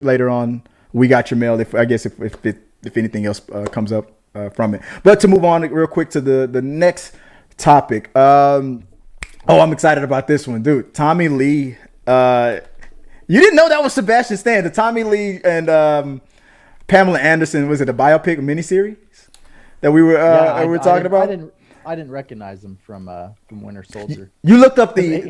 later on. We got your mail. If anything else comes up from it. But to move on real quick to the next topic. I'm excited about this one, dude. Tommy Lee. You didn't know that was Sebastian Stan. The Tommy Lee and Pamela Anderson, was it a biopic, a miniseries that we were talking about? I didn't recognize them from Winter Soldier. You looked up the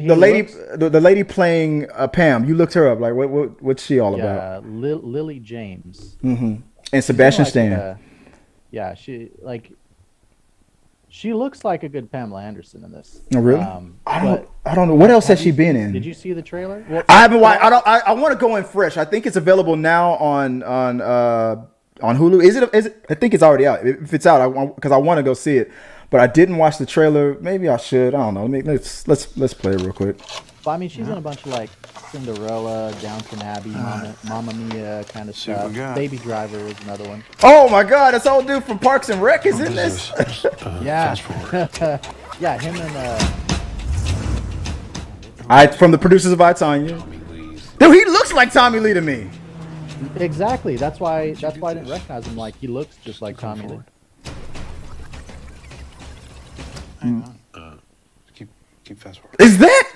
lady playing Pam. You looked her up. Like what's she all about? Lily James. Mm-hmm. And Sebastian Stan. She looks like a good Pamela Anderson in this. Oh, really? I don't know. What else has she been in? Did you see the trailer? Well, I haven't watched. I want to go in fresh. I think it's available now on Hulu. Is it? I think it's already out. If it's out, because I want to go see it. But I didn't watch the trailer. Maybe I should. I don't know. Let's play it real quick. Well, I mean, she's in a bunch of like Cinderella, Downton Abbey, Mamma Mia kind of stuff. Baby Driver is another one. Oh my God, that's old dude from Parks and Rec is in this. Yeah. Yeah, him and from the producers of I, Tonya. Dude, he looks like Tommy Lee to me. Exactly. That's why I didn't recognize him. Like, he looks just like Tommy Lee. Hang on. Keep fast forward. Is that?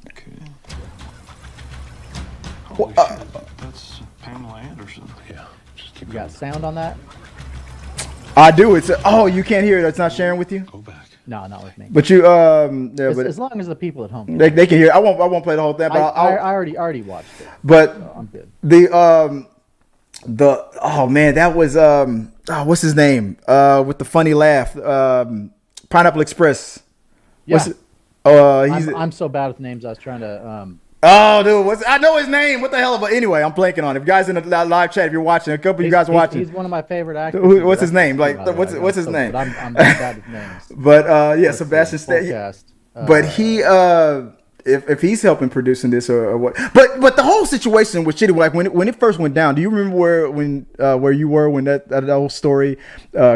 Okay. Holy shit, that's Pamela Anderson. Yeah. Just keep You got sound on that? I do. You can't hear it. It's not sharing with you. Go back. No, not with me. But you, as long as the people at home they can hear. I won't play the whole thing. But I already watched it. But so I'm good. That was what's his name? With the funny laugh. Pineapple Express. Yeah. I'm so bad with names. I was trying to. I know his name. What the hell? But anyway, I'm blanking on it. If you guys in the live chat, if you're watching, a couple of you guys watching. He's one of my favorite actors. What's his name? Like, what's his name? I'm bad with names. But Sebastian Stan. But he, if he's helping producing this or what? But the whole situation was shitty. Like when it first went down. Do you remember where you were when that whole story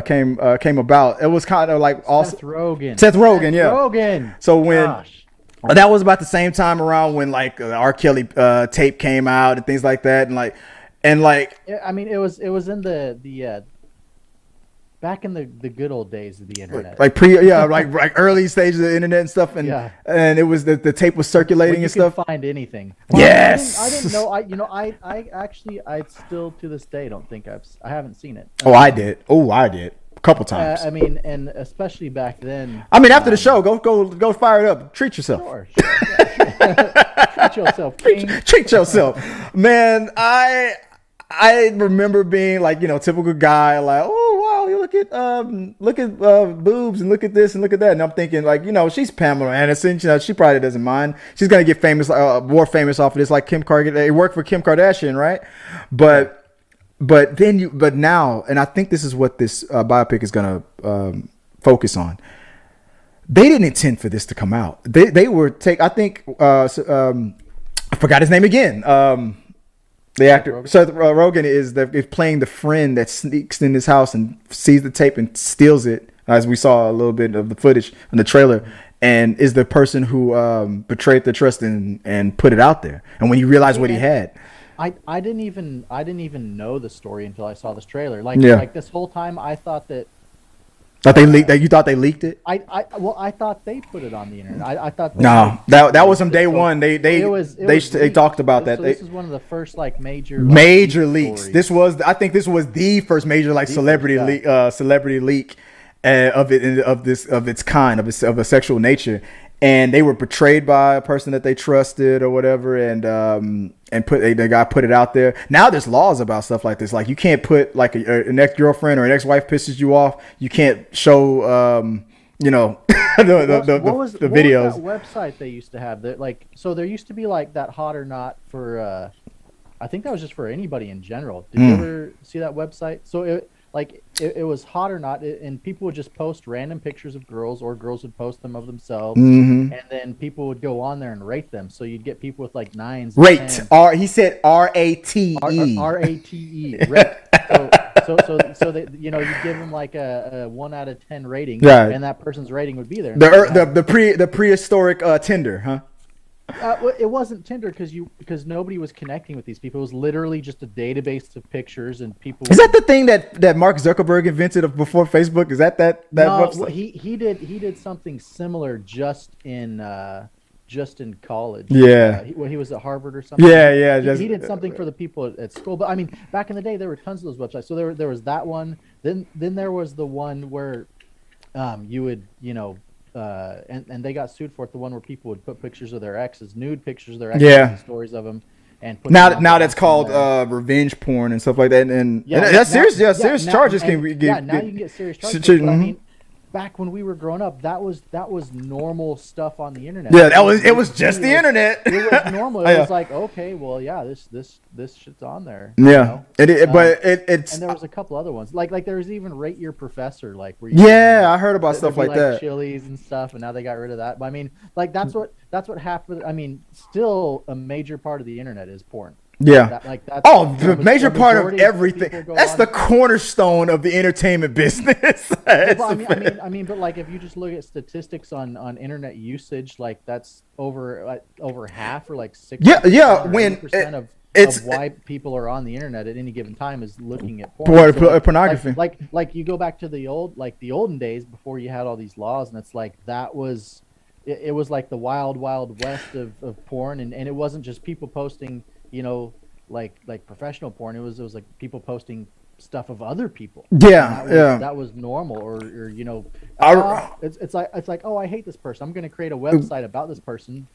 came about? It was kind of like Seth Rogen. Yeah. Rogen. So when. That was about the same time around when like R. Kelly tape came out and things like that, and like. I mean, it was in the back in the good old days of the internet. Like like early stages of the internet and stuff, and it was the tape was circulating and stuff. You can find anything. Well, yes. I didn't know. I still to this day don't think I haven't seen it. I did. I did. Couple times. I mean, and especially back then. I mean, after the show, go fire it up. Treat yourself. Sure. Treat yourself, King. Treat yourself, man. I remember being like, typical guy, like, oh wow, you look at boobs and look at this and look at that, and I'm thinking like, she's Pamela Anderson. She probably doesn't mind. She's gonna get famous, more famous off of this, like Kim Kardashian. It worked for Kim Kardashian, right? But now, and I think this is what this biopic is going to focus on. They didn't intend for this to come out. They were I think I forgot his name again. The actor Seth Rogen is playing the friend that sneaks in his house and sees the tape and steals it, as we saw a little bit of the footage in the trailer, and is the person who betrayed the trust and put it out there. And when he realized what he had. I didn't even know the story until I saw this trailer. Like this whole time I thought that they leaked that. You thought they leaked it? I thought they put it on the internet. I thought that was from day one. They talked about that. This is one of the first like major leaks. Stories. I think this was the first major like celebrity leak of its kind of a sexual nature. And they were betrayed by a person that they trusted or whatever, and the guy put it out there. Now there's laws about stuff like this. Like you can't put like an ex-girlfriend or an ex-wife pisses you off. You can't show the videos. What was that website they used to have? So there used to be like that Hot or Not for. I think that was just for anybody in general. Did you ever see that website? So it was Hot or Not, and people would just post random pictures of girls, or girls would post them of themselves, and then people would go on there and rate them. So you'd get people with like 9s. Rate. He said R-A-T-E. R-A-T-E. Rate. So they, you give them like a 1 out of 10 rating, right, and that person's rating would be there. The prehistoric Tinder, huh? It wasn't Tinder because nobody was connecting with these people. It was literally just a database of pictures and people. Is that the thing that Mark Zuckerberg invented before Facebook? Is that No, website? he did something similar just in college. Yeah. He was at Harvard or something. Yeah. He did something for the people at school. But I mean, back in the day, there were tons of those websites. So there was that one. Then there was the one where you would, and they got sued for it. The one where people would put pictures of their exes, nude pictures of their exes, Yeah. and stories of them, and put Now them that's called revenge porn and stuff like that. And that's serious. Yeah, serious charges can be. Now you can get serious charges. But I mean, back when we were growing up, that was normal stuff on the internet. Yeah, it was just the internet. It was normal. It was like, okay, well, yeah, this shit's on there. Yeah, but and there was a couple other ones, like there was even Rate Your Professor, like where I heard about stuff like that. Chili's and stuff, and now they got rid of that. But I mean, like that's what happened. I mean, still a major part of the internet is porn. Yeah. That's the major part of everything. That's the cornerstone of the entertainment business. I mean, but like if you just look at statistics on internet usage, like that's over half or like 60%. Yeah. When of why people are on the internet at any given time is looking at pornography. Like you go back to the olden days before you had all these laws, and it's like that was it was like the wild west of porn, and it wasn't just people posting, like professional porn. It was like people posting stuff of other people. That was normal, or it's like, oh, I hate this person, I'm going to create a website about this person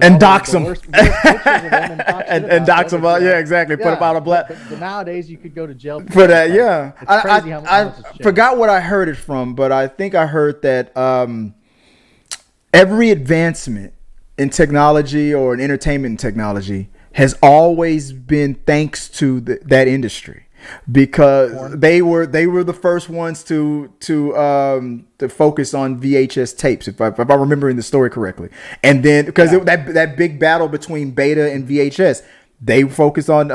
and dox them and dox them. Yeah, exactly. Put about a black. But nowadays you could go to jail for that. Yeah, it's crazy how I forgot what I heard it from, but I think I heard that every advancement in technology or in entertainment technology has always been thanks to that industry, because they were the first ones to focus on VHS tapes, if I'm remembering the story correctly. And then because that big battle between beta and VHS, they focused on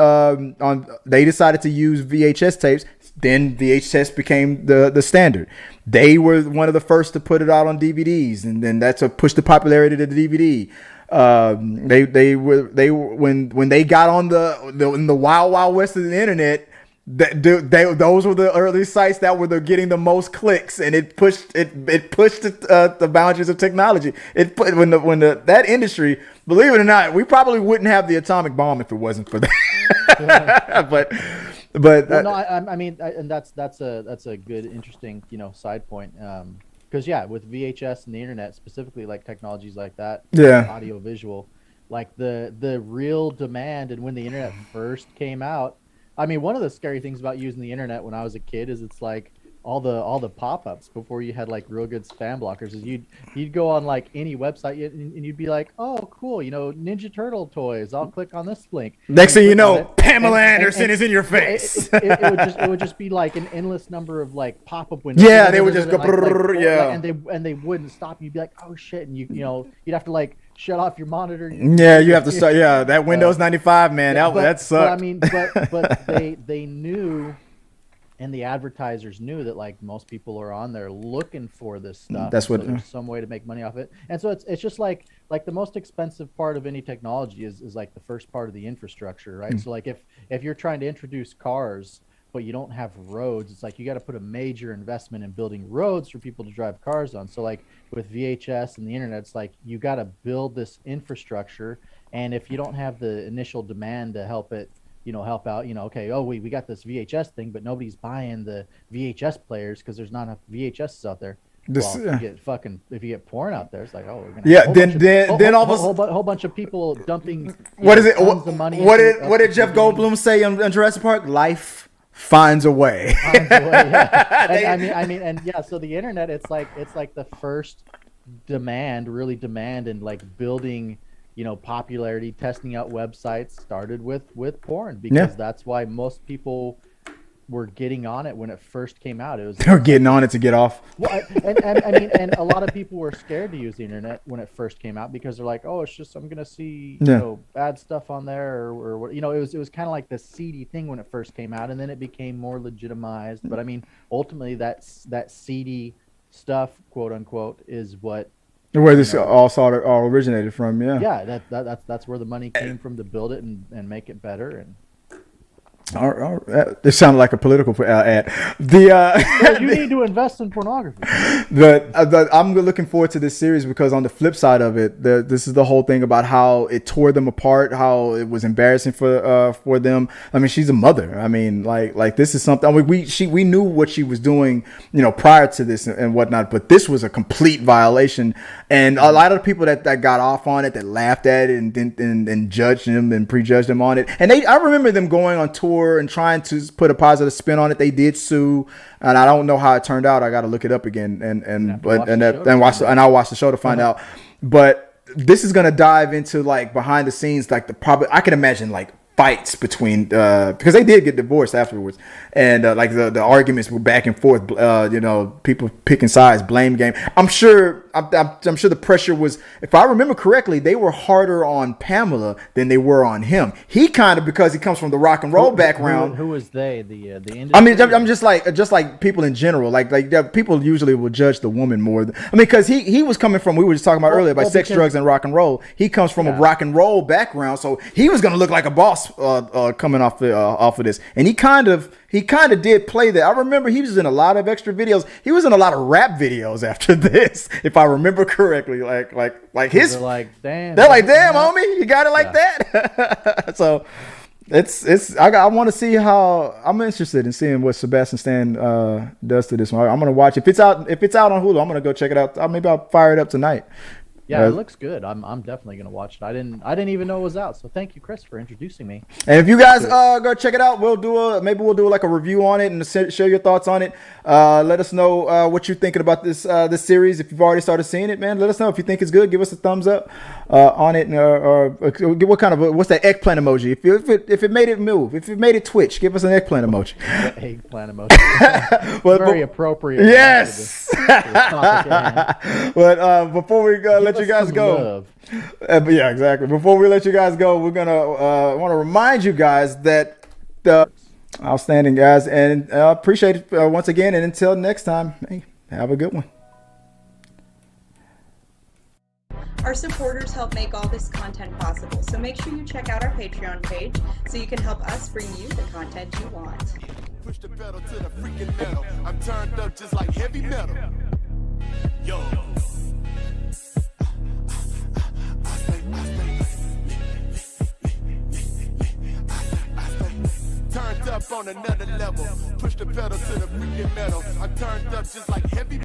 they decided to use VHS tapes. Then VHS became the standard. They were one of the first to put it out on DVDs, and then that's what pushed the popularity of the DVD. They were when they got on the wild west of the internet. Those were the early sites that were getting the most clicks, and it pushed the boundaries of technology. That industry, believe it or not, we probably wouldn't have the atomic bomb if it wasn't for that. but well, no, I mean, and that's a good, interesting, side point. Because with VHS and the internet, specifically like technologies like that, audio visual, like the real demand, and when the internet first came out, I mean, one of the scary things about using the internet when I was a kid is it's like all the pop-ups before you had like real good spam blockers. Is you'd go on like any website and you'd be like, oh cool, Ninja Turtle toys, I'll click on this link. Next thing you know, Pamela Anderson is in your face. It would just be like an endless number of like pop-up windows. Yeah, they would just go and they wouldn't stop. You'd be like, oh shit, and you'd have to like shut off your monitor. Yeah, you have to start. Yeah, that Windows 95, man, that sucked. But I mean, but they knew. And the advertisers knew that like most people are on there looking for this stuff. That's what. So there's some way to make money off it, and so it's just like the most expensive part of any technology is like the first part of the infrastructure, right? So like if you're trying to introduce cars but you don't have roads, it's like you got to put a major investment in building roads for people to drive cars on. So like with VHS and the internet, it's like you got to build this infrastructure, and if you don't have the initial demand to help it. Help out, okay, we got this VHS thing, but nobody's buying the VHS players because there's not enough VHSs out there. If you get porn out there, it's like, we're gonna then all of a whole bunch of people dumping. What is it? What did Jeff Goldblum say on Jurassic Park? Life finds a way. So the internet, it's like the first really demand and like building. Popularity, testing out websites started with porn, because that's why most people were getting on it when it first came out. It was they were getting on it to get off. Well, and a lot of people were scared to use the internet when it first came out because they're like, oh, it's just I'm gonna see bad stuff on there or what. It was kind of like the seedy thing when it first came out, and then it became more legitimized. But I mean, ultimately that seedy stuff, quote unquote, is what Where this all originated from, yeah. Yeah, that's where the money came from to build it and make it better. And This sounded like a political ad. you need to invest in pornography. I'm looking forward to this series because on the flip side of it, this is the whole thing about how it tore them apart, how it was embarrassing for them. I mean, she's a mother. I mean, like this is something. I mean, we knew what she was doing, prior to this and whatnot, but this was a complete violation. And a lot of the people that got off on it, that laughed at it and judged them and prejudged them on it, and I remember them going on tour and trying to put a positive spin on it. They did sue, and I don't know how it turned out. I got to look it up again and I'll watch the show to find out. But this is gonna dive into like behind the scenes, like I can imagine like fights between because they did get divorced afterwards, and like the arguments were back and forth. People picking sides, blame game. I'm sure the pressure was, if I remember correctly, they were harder on Pamela than they were on him. He kind of, because he comes from the rock and roll background. Who was they? The industry? I mean, I'm just like people in general. Like people usually will judge the woman more. Because he was coming from, we were just talking about earlier, about sex, drugs, and rock and roll. He comes from a rock and roll background, so he was gonna look like a boss coming off of this, and he kind of did play that. I remember he was in a lot of extra videos. He was in a lot of rap videos after this, if I remember correctly. Like his, they're like, damn, homie, you got it like that. So I want to see how. I'm interested in seeing what Sebastian Stan does to this one. I'm gonna watch. If it's out on Hulu, I'm gonna go check it out. Maybe I'll fire it up tonight. Yeah, it looks good. I'm definitely gonna watch it. I didn't even know it was out. So thank you, Chris, for introducing me. And if you guys go check it out, we'll do like a review on it and share your thoughts on it. Let us know what you're thinking about this series. If you've already started seeing it, man, let us know if you think it's good. Give us a thumbs up on it, or what's that eggplant emoji? If it made it move, if it made it twitch, give us an eggplant emoji. The eggplant emoji. Very appropriate. Yes. But before we let you guys go, yeah, exactly. Before we let you guys go, we're gonna want to remind you guys that outstanding guys, and appreciate it once again. And until next time, hey, have a good one. Our supporters help make all this content possible, so make sure you check out our Patreon page so you can help us bring you the content you want. Push the pedal to the freaking metal. I'm turned up just like heavy metal. Yo. Turned up on another level. Push the pedal to the freaking metal. I'm turned up just like heavy